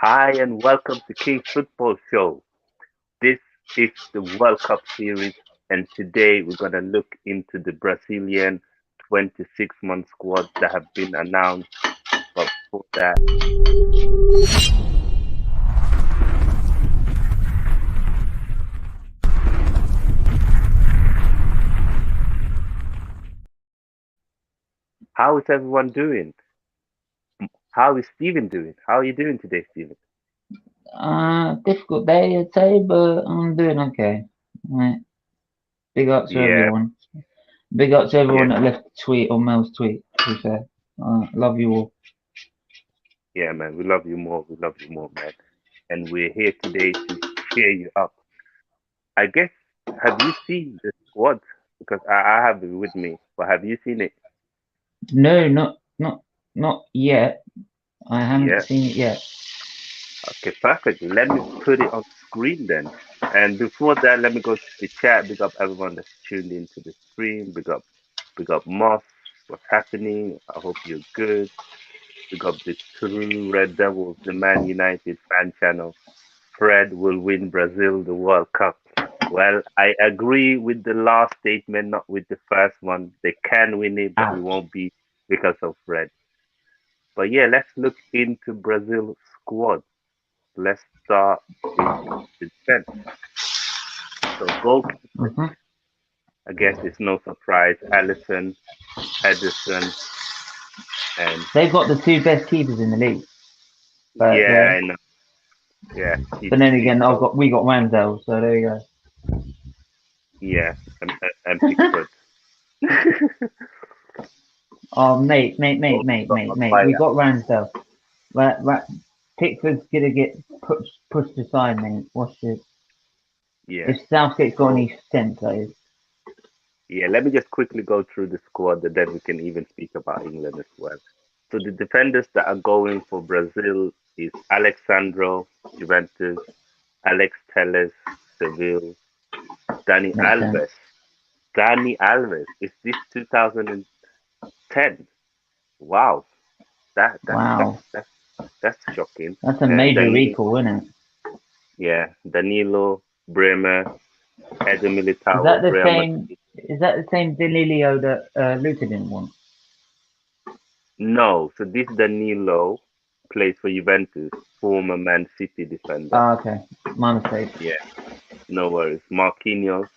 Hi and welcome to King Football Show. This is the World Cup series, and today we're gonna look into the Brazilian 26-man squad that have been announced. But before that, how is everyone doing? How is Steven doing? How are you doing today, Steven? Difficult day, I'd say, but I'm doing okay. Right. Big up to Yeah, everyone. Big up to yeah, everyone that left a tweet or Mel's tweet, to be fair. Love you all. yeah, man. We love you more. We love you more, man. And we're here today to cheer you up. I guess, have you seen the squad? Because I have it with me, but have you seen it? No, not yet. I haven't Yeah. seen it yet. Okay, perfect. Let me put it on screen then. And before that, let me go to the chat. Big up everyone that's tuned into the stream. Big up Moss. What's happening? I hope you're good. Big up the True Red Devils, the Man United fan channel. Fred will win Brazil the World Cup. Well, I agree with the last statement, not with the first one. They can win it, but it Ouch. won't be because of Fred. But yeah, let's look into Brazil's squad. Let's start with the defense. So goalkeepers, hmm I guess it's no surprise. Allison, Edison, and They've got the two best keepers in the league. But yeah, I know. Yeah, he's but then he's again, so we got Ramsdale, so there you go. yeah, and Pickford. Oh, Also got We Maguire. got Ramsdale. Pickford's gonna get pushed aside, mate. Watch it. Yeah. If Southgate's got So any sense, that is. yeah, let me just quickly go through the squad, and then we can even speak about England as well. So the defenders that are going for Brazil is Alexandro, Juventus, Alex Telles, Seville, Dani Makes sense. Alves. Dani Alves. Is this 2010? Wow, that that's that's Wow. that's that's shocking. That's a And major Danilo, recall, isn't it? yeah, Danilo, Bremer, Eder Is Militao that of the Real same? Madrid. Is that the same Danilio that Luca didn't want? No, so this Danilo plays for Juventus, former Man City defender. Ah, okay. My mistake. Yeah, no worries. Marquinhos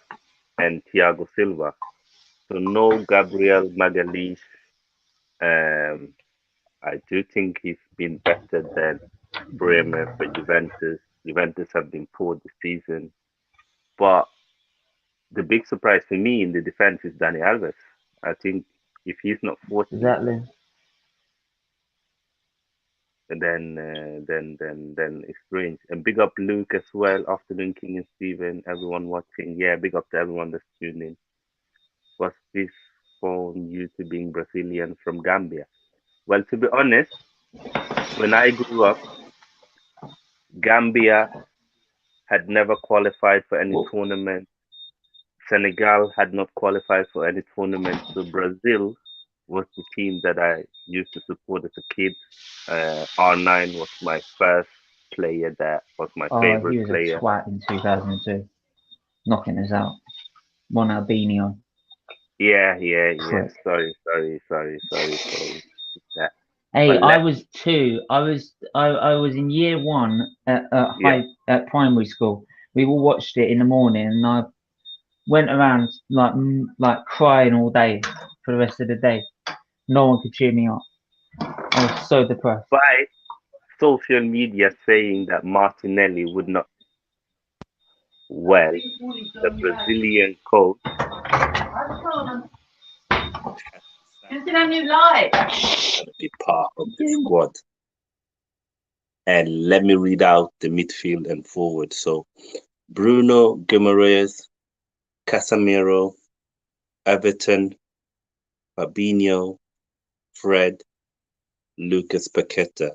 and Thiago Silva. So no Gabriel Magalhaes. Um, I do think he's been better than Bremer for Juventus. Juventus have been poor this season. But the big surprise for me in the defense is Dani Alves. I think if he's not 40, Exactly. then it's strange. And big up Luke as well. Afternoon King and Steven, everyone watching. Yeah, big up to everyone that's tuning. What's this phone you to being Brazilian from Gambia? Well, to be honest, when I grew up, Gambia had never qualified for any tournament. Senegal had not qualified for any tournament. So Brazil was the team that I used to support as a kid. R9 was my first player that was my Oh, he favorite was a player. twat in 2002, knocking us out. One Albino Yeah. prick. Sorry for that. Hey, But I let's, was two. I was in year one yeah, at primary school. We all watched it in the morning, and I went around like crying all day for the rest of the day. No one could cheer me up. I was so depressed. by social media saying that Martinelli would not well, the Brazilian coach gonna be part of the squad. And let me read out the midfield and forward. So Bruno Guimaraes, Casemiro, Everton, Fabinho, Fred, Lucas Paqueta.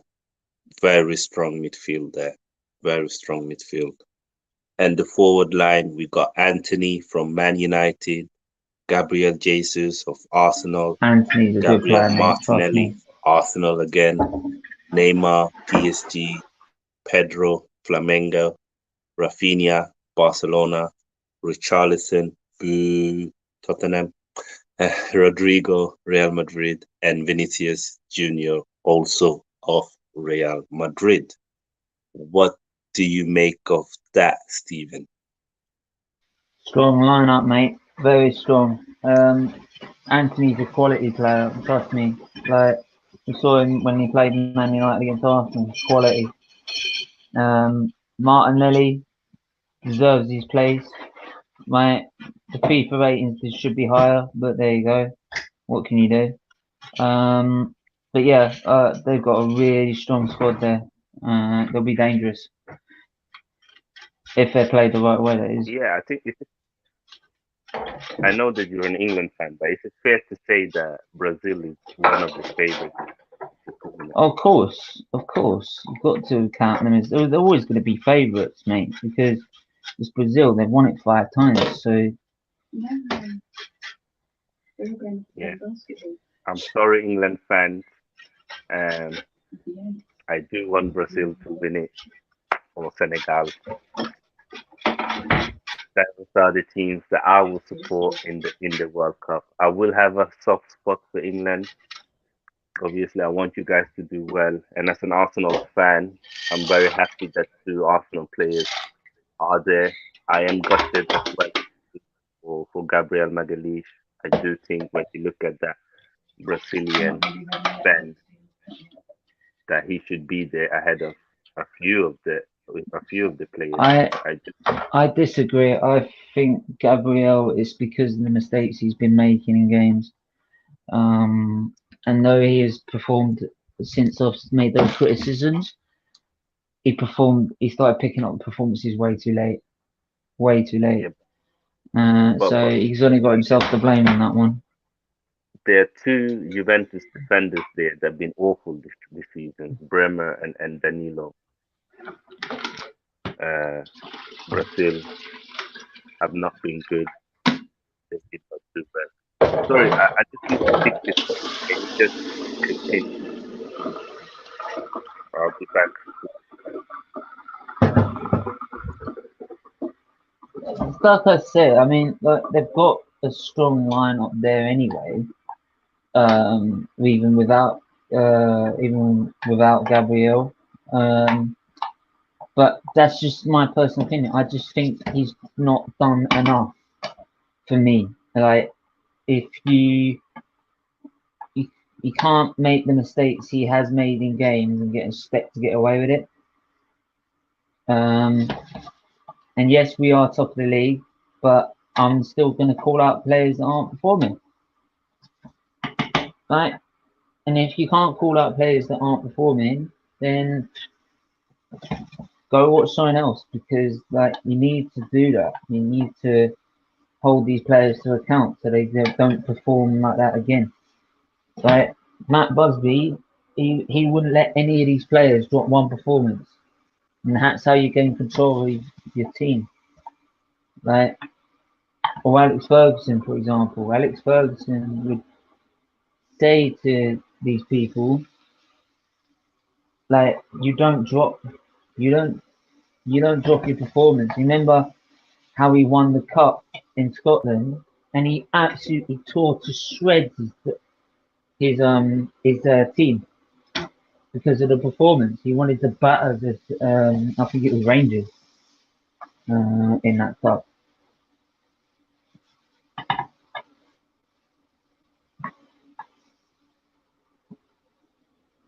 Very strong midfield there. Very strong midfield. And the forward line, we got Anthony from Man United, Gabriel Jesus of Arsenal, Anthony's a good Gabriel player, mate. Trust Martinelli, me. Arsenal again, Neymar, PSG, Pedro, Flamengo, Rafinha, Barcelona, Richarlison, boo, Tottenham, Rodrigo, Real Madrid, and Vinicius Jr., also of Real Madrid. What do you make of that, Stephen? Strong lineup, mate. Very strong. Anthony's a quality player. Trust me. Like we saw him when he played Man United against Arsenal. Quality. Martinelli deserves his place. My the FIFA ratings should be higher, but there you go. What can you do? But yeah, they've got a really strong squad there. They'll be dangerous if they're played the right way. That is. Yeah, I know that you're an England fan, but is it fair to say that Brazil is one of the favorites to tournament? Of course, you've got to count them as they're always going to be favourites, mate, because it's Brazil. They've won it 5 times, so Yeah, I'm sorry, England fans. Um, I do want Brazil to win it or Senegal. Those are the teams that I will support in the World Cup. I will have a soft spot for England. Obviously, I want you guys to do well. And as an Arsenal fan, I'm very happy that two Arsenal players are there. I am gutted as well for Gabriel Magalhaes. I do think when you look at that Brazilian bench, that he should be there ahead of a few of the a few of the players. I I do. I disagree. I think Gabriel is because of the mistakes he's been making in games. Um, and though he has performed since I've made those criticisms, he started picking up performances way too late. Yeah, but So he's only got himself to blame on that one. there are two Juventus defenders there that have been awful this season, Bremer and Danilo. Uh, Brazil have not been good. They did not do well. Sorry, I just need to pick this up. Can you just continue? I'll be back. Like I said, I mean, like, they've got a strong lineup there anyway. Even without Gabriel. Um, but that's just my personal opinion. I just think he's not done enough for me. Like if you, you can't make the mistakes he has made in games and expect to get away with it. Um, and yes, we are top of the league, but I'm still going to call out players that aren't performing. Right? And if you can't call out players that aren't performing, then go watch someone else because like you need to do that. You need to hold these players to account so they don't perform like that again. Like Matt Busby, he wouldn't let any of these players drop one performance, and that's how you gain control of your team. Like or Alex Ferguson, for example. Alex Ferguson would say to these people, like, you don't, you don't drop your performance. Remember how he won the cup in Scotland, and he absolutely tore to shreds his team because of the performance. He wanted to batter this. I think it was Rangers in that cup.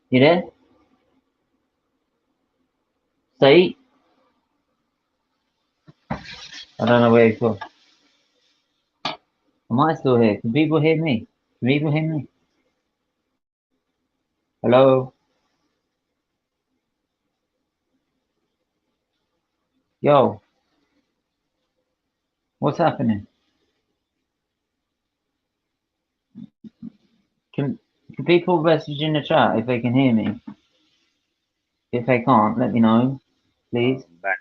You there? Say, I don't know where he's gone. Am I still here? Can people hear me? Can people hear me? Hello? Yo, what's happening? Can can people message in the chat if they can hear me? If they can't, let me know, please. I'm back.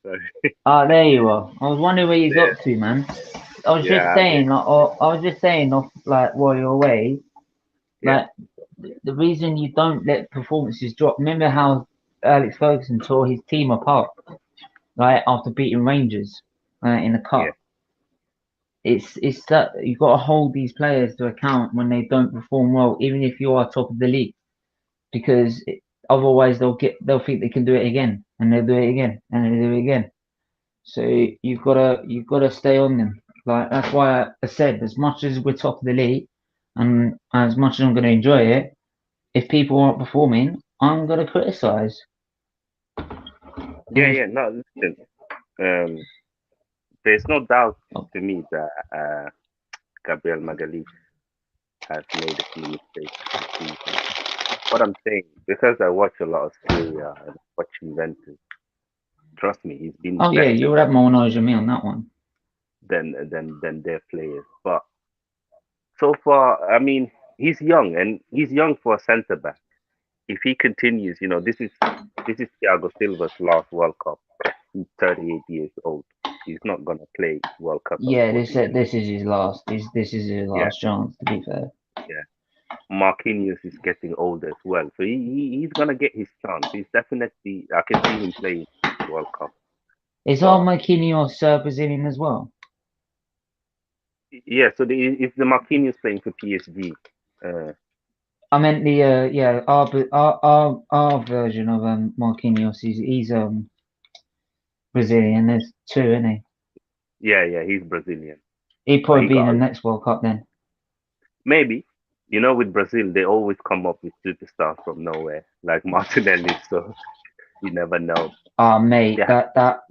Sorry. Ah, there you are. I was wondering where you Yeah, got to, man. I was just yeah, I'm here. saying, I was just saying, like while you're away, Yeah, like the reason you don't let performances drop. Remember how Alex Ferguson tore his team apart, right, after beating Rangers in the yeah, cup. It's that you've got to hold these players to account when they don't perform well, even if you are top of the league, because otherwise they'll think they can do it again, and they'll do it again, and they'll do it again. So you've gotta stay on them. Like that's why I said, as much as we're top of the league, and as much as I'm going to enjoy it, if people aren't performing, I'm going to criticise. yeah, yeah. No, listen. Um, there's no doubt to me that Gabriel Magalhaes has made a few mistakes this season. What I'm saying, because I watch a lot of Serie A and watch Juventus, trust me, he's been Oh yeah, better you'll have more knowledge than me on that one. than their players. But so far, I mean, he's young and he's young for a centre back. If he continues, this is Thiago Silva's last World Cup. He's 38 years old. He's not gonna play World Cup at Yeah, this 40. this is his last. This is his Yeah, last chance. To be fair, yeah. Marquinhos is getting older as well, so he's gonna get his chance. He's definitely, I can see him playing World Cup. is our But Marquinhos Brazilian as well? yeah, so if the Marquinhos playing for PSG, uh, I meant the yeah our version of Marquinhos. He's Brazilian. There's two, isn't he? yeah, yeah, he's Brazilian, He'd but probably he be in got the next World Cup then. maybe. With Brazil, they always come up with superstars from nowhere, like Martinelli. So you never know. Ah, They mate, have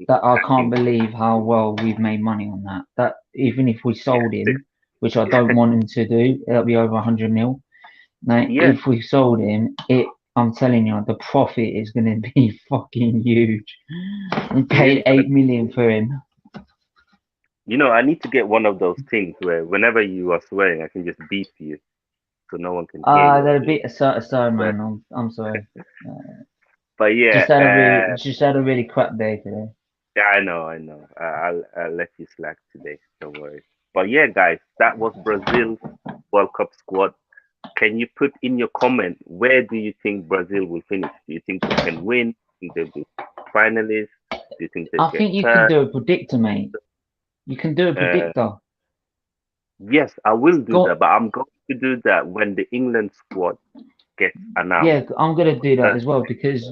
that I can't attacking. believe how well we've made money on that. That even if we Yeah, sold him, which I don't want him to do, it'll be over 100 mil. Now, yeah, if we sold him, I'm telling you, the profit is going to be fucking huge. We it is paid gonna 8 million be. for him. I need to get one of those things where whenever you are swearing, I can just beep you so no one can hear you They're a doing bit aside, swear. man. I'm sorry. But yeah, Just had a really crap day today. yeah, I know. I'll let you slack today. Don't worry. But yeah, guys, that was Brazil's World Cup squad. Can you put in your comment where do you think Brazil will finish? Do you think they can win? Do you think they'll be finalists? Do you think they'll I get think you can third? do a predictor, mate. You can do a Uh, predictor. yes, I will do that, Go, but I'm going to do that when the England squad gets announced. yeah, I'm gonna do that Uh, as well because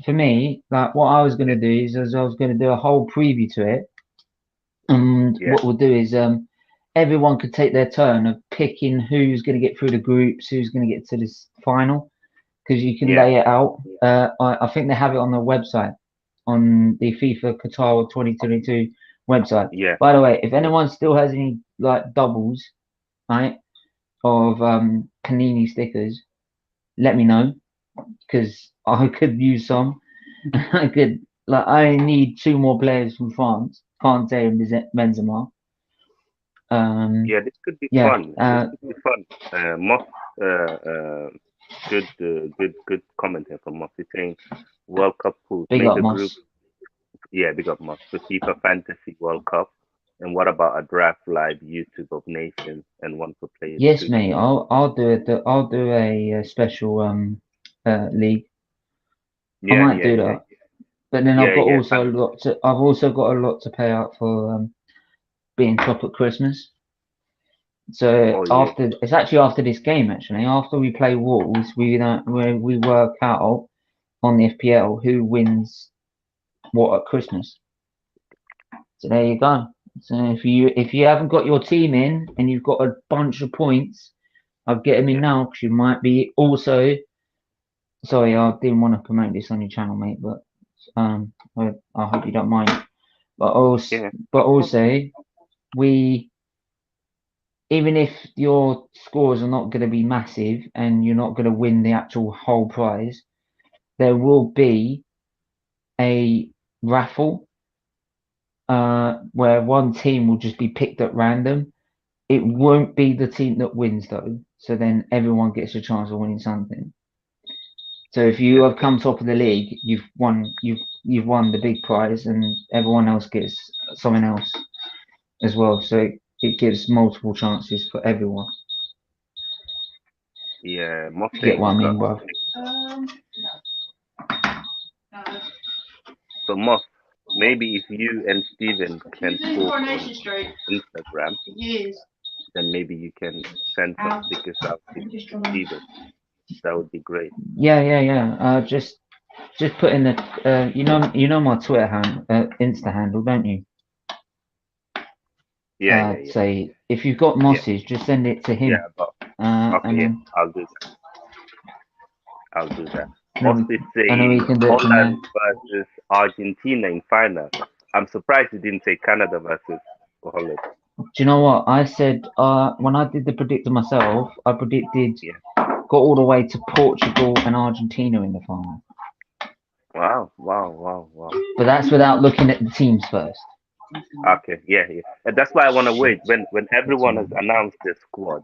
for me, like what I was gonna do is I was gonna do a whole preview to it, and yeah, what we'll do is everyone could take their turn of picking who's gonna get through the groups, who's gonna get to this final, because you can yeah, lay it out. I think they have it on the website, on the FIFA Qatar 2022 website. yeah, By the way, if anyone still has any like doubles, right, of Panini stickers, let me know because I could use some. I could I need two more players from France, Kante and Benzema. Um, yeah. This could be yeah, fun. This could be fun. Moss, good comment here from Moss. He's saying World Cup pools, big make up a group. Moss. Yeah, big up Moss. The FIFA Fantasy World Cup. And what about a draft live YouTube of nations and one for players Yes, too? mate. I'll do a special league. I Yeah, might yeah, do yeah, that. But then yeah, yeah. I've also got a lot to pay out for being top at Christmas. So Oh yeah, after it's actually after this game actually after we play Wolves we work out on the FPL who wins what at Christmas. So there you go. So if you haven't got your team in and you've got a bunch of points, I'll get them in yeah, now because you might be also. Sorry, I didn't want to promote this on your channel, mate, but I hope you don't mind. But also, yeah. but No problem. also we even if your scores are not going to be massive and you're not going to win the actual whole prize, there will be a raffle where one team will just be picked at random. It won't be the team that wins though, so then everyone gets a chance of winning something. So if you Yeah, have come top of the league, you've won the big prize, and everyone else gets something else as well. So it gives multiple chances for everyone. yeah. Moss If you get saying what I we got mean, bro. So Moss, maybe if you and Steven can talk on Instagram, then maybe you can send some stickers out to Steven. That would be great. Yeah. Just put in the you know my Twitter Insta handle, don't you? Yeah. Say if you've got Yeah, Mosses, just send it to yeah. him. But okay, And yeah, then I'll do that. I'll do that. and Moss then, is and then we saying can do it from there. Holland versus Argentina in final. I'm surprised you didn't say Canada versus Holland. Do you know what I said? When I did the predictor myself, I predicted Yeah. got all the way to Portugal and Argentina in the final. Wow. But that's without looking at the teams first. Okay, yeah. And that's why I want to Shit. wait when everyone has announced their squad.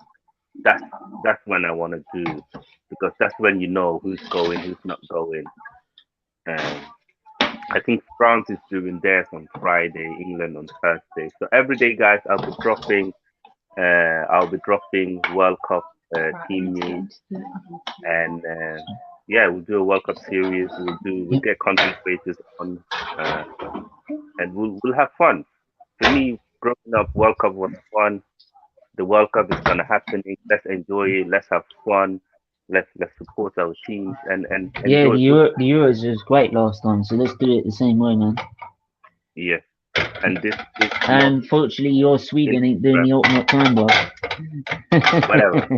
That's that's when I want to do, because that's when you know who's going, who's not going. Um, I think France is doing theirs on Friday, England on Thursday. So every day, guys, I'll be dropping World Cup team news, and yeah, we'll do a World Cup series. We'll get content creators on, uh, and we'll have fun. For me, growing up, World Cup was fun. The World Cup is gonna happen. Let's enjoy it. Let's have fun. Let's support our teams and Yeah, enjoy football. The Euros was great last time, so let's do it the same way, man. Yeah, and this month And fortunately, your Sweden ain't doing Instagram, the ultimate time, bro. whatever.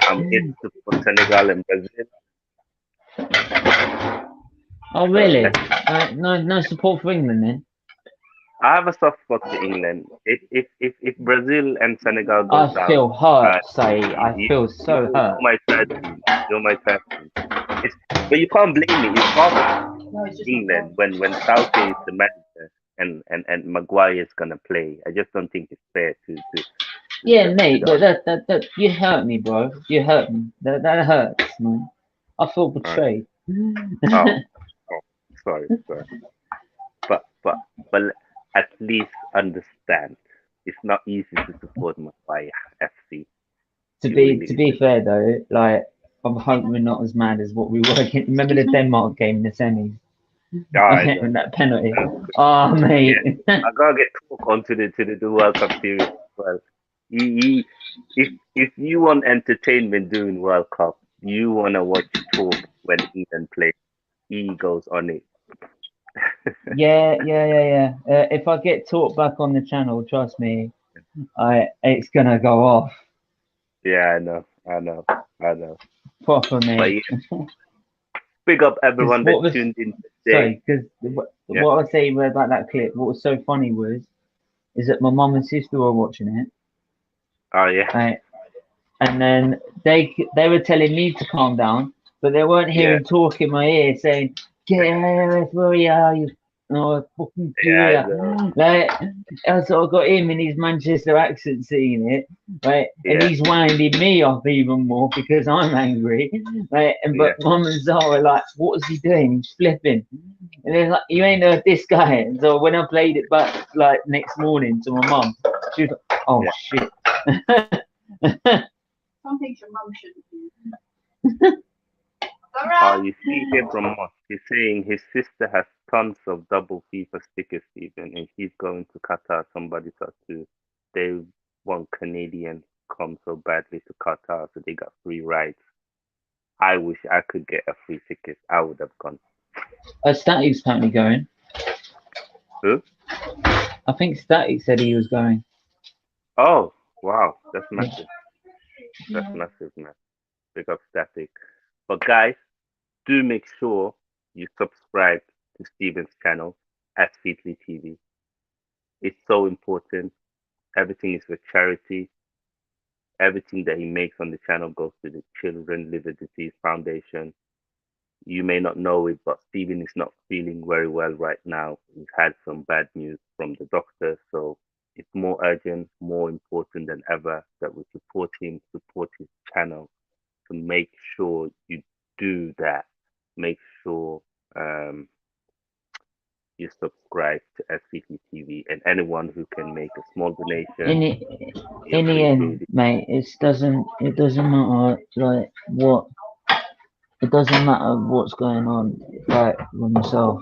I'm here to support Senegal and Brazil. Oh, So really? let's. No support for England then. I have a soft spot for England. If Brazil and Senegal goes I down, feel hurt, uh, say. I you, feel so you're hurt. my third team. You're my third team. It's, but you can't blame me. It's half England when Southgate is the manager and Maguire is gonna play. I just don't think it's fair Yeah, to mate, the but other. that you hurt me, bro. You hurt me. That hurts, man. I feel Okay. betrayed. Oh, oh, sorry. But at least understand. It's not easy to support Maguire FC. It really To be isn't. fair though, like I'm hoping we're not as mad as what we were. Remember the Denmark game in the semis? Yeah, I know. And that penalty. That was Oh, Yeah, mate. I gotta get talk onto the World Cup series as well. He, if you want entertainment during World Cup, you wanna watch talk when England play. He goes on it. Yeah. If I get taught back on the channel, trust me, I it's gonna go off Yeah, I know. proper, But mate. yeah, big up Because everyone what that was tuned in today. sorry, because Yeah. what I say about that clip, what was so funny was is that my mum and sister were watching it, Oh yeah, right? And then they were telling me to calm down, but they weren't yeah, hearing talk in my ear saying, "Get out, where are you? Oh, fucking yeah. I Julia!" know. Like I sort of got him in his Manchester accent seeing it, right? And Yeah, he's winding me up even more because I'm angry, right? And yeah, but Mum and Zara were like, "What is he doing? He's flipping." And they're like, "You ain't heard this guy." And so when I played it back like next morning to my mum, she was like, "Oh yeah. shit." You see here from us, he's saying his sister has tons of double FIFA stickers, even, and she's going to Qatar. Somebody thought to they want Canadians come so badly to Qatar, so they got free rides. I wish I could get a free ticket. I would have gone. Static's apparently going. Who? I think Static said he was going. Oh, wow, that's Yeah. massive. That's massive, man. Big up Static. But guys, do make sure you subscribe to Steven's channel at Feedly TV. It's so important. Everything is for charity. Everything that he makes on the channel goes to the Children Liver Disease Foundation. You may not know it, but Steven is not feeling very well right now. He's had some bad news from the doctor, so it's more urgent, more important than ever that we support him, support his channel to make sure you do that. Make sure um, you subscribe to SCT TV, and anyone who can make a small donation, In the we in the appreciate end, it. mate, it doesn't matter like what. it doesn't matter what's going on, like with myself.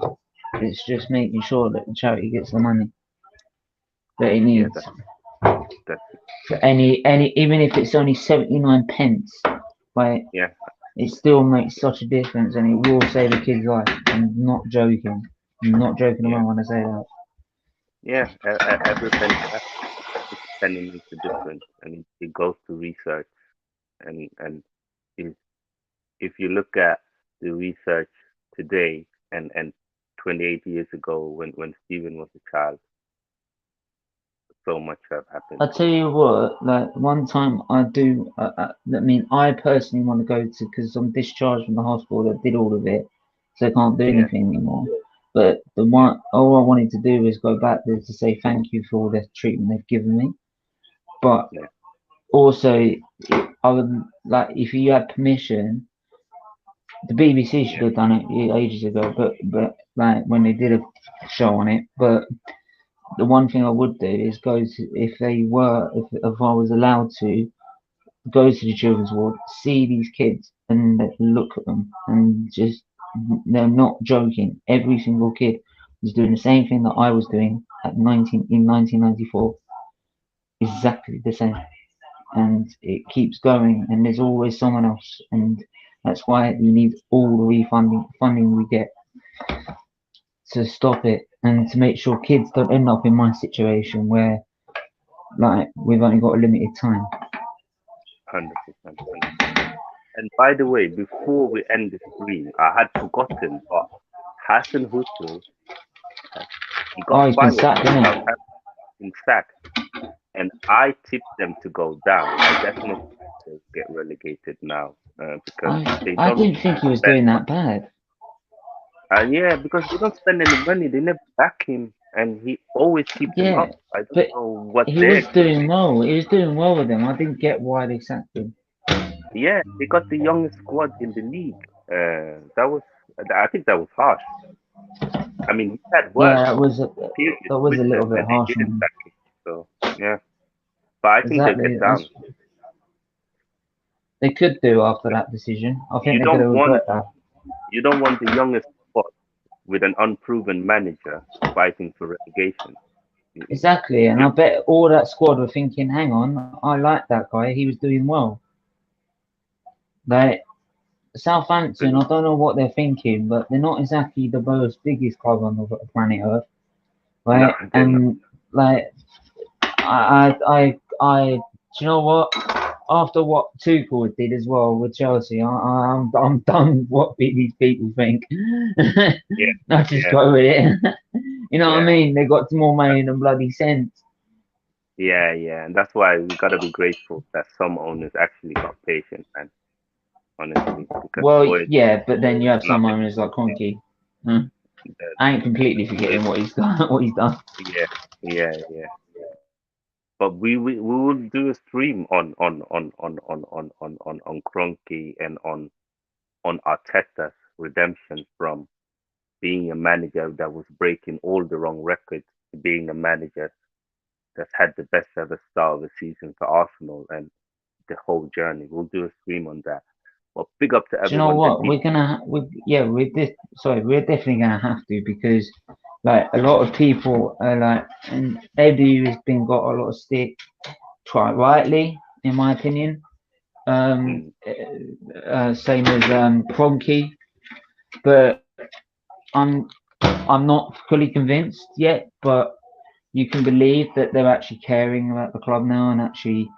It's just making sure that the charity gets the money that it Yeah, needs. that's Any even if it's only 79 pence, like yeah, it still makes such a difference and it will save a kid's life. I'm not joking. I'm not joking yeah, around when I say that. yeah. Every penny counts. Every penny makes a difference, and it goes to research. And if if you look at the research today and 28 years ago when Stephen was a child, so much have happened. I tell you what, like one time I mean, I personally want to go to because I'm discharged from the hospital that did all of it, so I can't do Yeah, anything anymore. But all I wanted to do was go back there to say thank you for all the treatment they've given me. But yeah, also, I would like if you had permission, the BBC should yeah, have done it ages ago. But like when they did a show on it. But the one thing I would do is go to if I was allowed to go to the children's ward, see these kids, and look at them, and just they're not joking. Every single kid was doing the same thing that I was doing at 1994, exactly the same, and it keeps going, and there's always someone else, and that's why we need all the refunding funding we get to stop it and to make sure kids don't end up in my situation where like we've only got a limited time. 100%, 100%. And by the way, before we end the stream, I had forgotten, but Hassan Hussel has he got Oh, he's been fired sacked, from isn't he? Southampton, in sacked, and I tipped them to go down. I definitely think they'll get relegated now because they I don't didn't think he was spend doing much. that bad. Yeah, because they don't spend any money. They never back him, and he always keeps them Yeah, up. I don't but know what he their was doing expectation. well. He was doing well with them. I didn't get why they sacked him. Yeah, they got the youngest squad in the league. That was, I think that was harsh. I mean, he had worse Yeah, periods that was with a little them, bit and they harsh on didn't him. sack him. So yeah, but I think they'll Exactly. get down. They could do after that decision. I think You they're going don't to want regret that. you don't want the youngest squad with an unproven manager fighting for relegation. Exactly, and I You, bet all that squad were thinking, "Hang on, I like that guy. He was doing well." Like Southampton, I don't know what they're thinking, but they're not exactly the most biggest club on the planet Earth, no, right? they're not. And like do you know what? After what Tuchel did as well with Chelsea, I'm done. What these people think? Yeah, I just yeah, go with it. You know what I yeah. mean? They got more money than bloody sense. Yeah, yeah, and that's why we gotta be grateful that some owners actually got patient, man. Honestly, because Well, boy, yeah, but then you have not some many owners like people Conky. Huh? did I ain't completely the forgetting what he's done. What he's done. yeah, yeah, yeah. But we will do a stream on Kroenke and on Arteta's redemption from being a manager that was breaking all the wrong records to being a manager that's had the best ever start of the season for Arsenal and the whole journey. We'll do a stream on that. But big up to Do you know everyone that what? did. We're definitely gonna have to because like a lot of people are like, and Edu has been got a lot of stick, quite rightly, in my opinion. Um, Mm, Same as Kroenke, but I'm I'm not fully convinced yet. But you can believe that they're actually caring about the club now and actually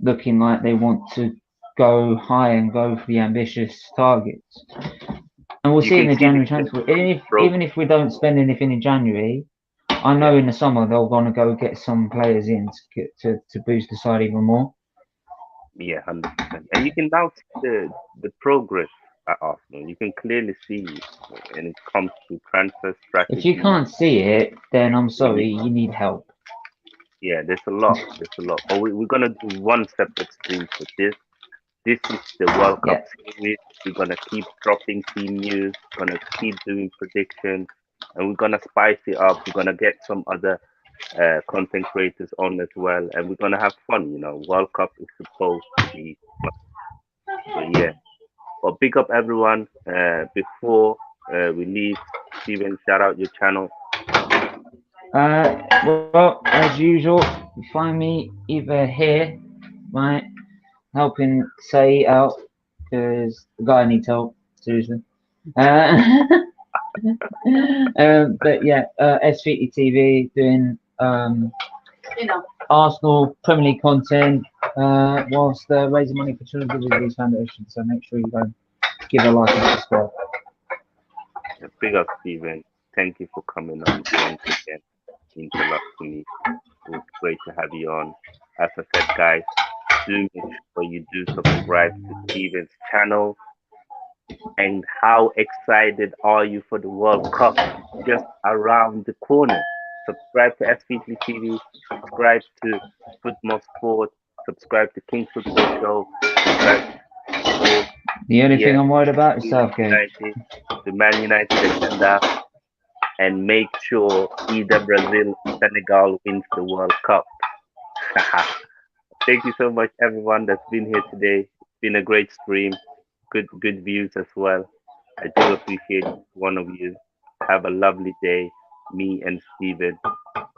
looking like they want to go high and go for the ambitious targets. And we'll you see in can the see the January transfer. Even progress. if we don't spend anything in January, I Yeah, know in the summer they'll want to go get some players in to boost the side even more. yeah, 100%. And you can now see the progress at Arsenal. You can clearly see when it comes to transfer If you strategy. can't see it, then I'm We sorry, need, you need help. yeah, there's a lot. There's a lot. But we're gonna do one separate stream for this. This is the World Cup Yeah. series. We're gonna keep dropping team news, gonna keep doing predictions, and we're gonna spice it up. We're gonna get some other content creators on as well, and we're gonna have fun. World Cup is supposed to be fun. So yeah, But big up everyone. Before we leave, Steven, shout out your channel. Well, as usual, you find me either here, right, helping Say out because the guy needs help, seriously. But yeah, SVT TV doing Arsenal Premier League content whilst raising money for Children's Disease Foundation. So make sure you go give a like and subscribe. Big up, Steven. Thank you for coming on once again. Means a lot to me. It was great to have you on. As I said, guys, do make sure you do subscribe to Steven's channel. And how excited are you for the World Cup just around the corner? Subscribe to SVT TV, subscribe to Football Sport, subscribe to King Football Show, subscribe to The only thing I'm worried about is Southgate. The Man United agenda, and make sure either Brazil or Senegal wins the World Cup. Thank you so much, everyone that's been here today. It's been a great stream. Good views as well. I do appreciate one of you. Have a lovely day. Me and Steven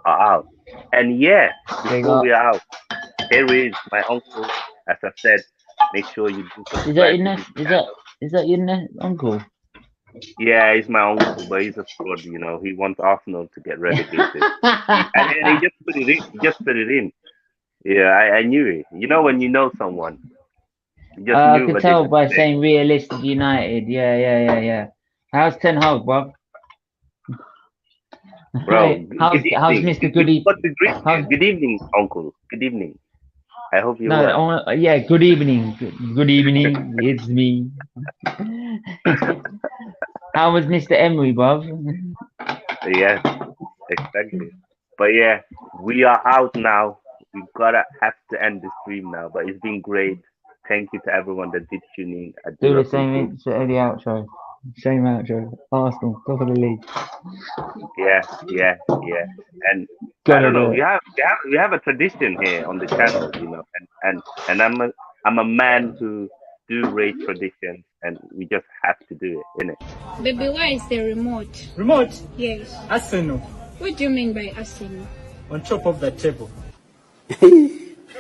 are out. And yeah, before we are out, here is my uncle. As I said, make sure you do subscribe. Is that your uncle? Yeah, he's my uncle, but he's a fraud. You know, he wants Arsenal to get relegated, and he just put it in. He just put it in. Yeah, I knew it. You know when you know someone. You just I knew, could but tell by saying realistic United. Yeah. How's Ten Hag, bro? Bro, how's Mr. Goody? Good evening, uncle. Good evening. I hope you're well. Yeah, good evening. Good evening. It's me. How was Mr. Emery, bruv? Yes, exactly. But yeah, we are out now. We've have to end the stream now. But it's been great. Thank you to everyone that did tune in. Do the same the outro. Same outro. Arsenal, top of the league. Yeah. And I don't know. We have a tradition here on the channel, you know, and I'm a man who do rate traditions, and we just have to do it, innit? Baby, where is the remote? Remote? Yes. Arsenal. What do you mean by Arsenal? On top of the table.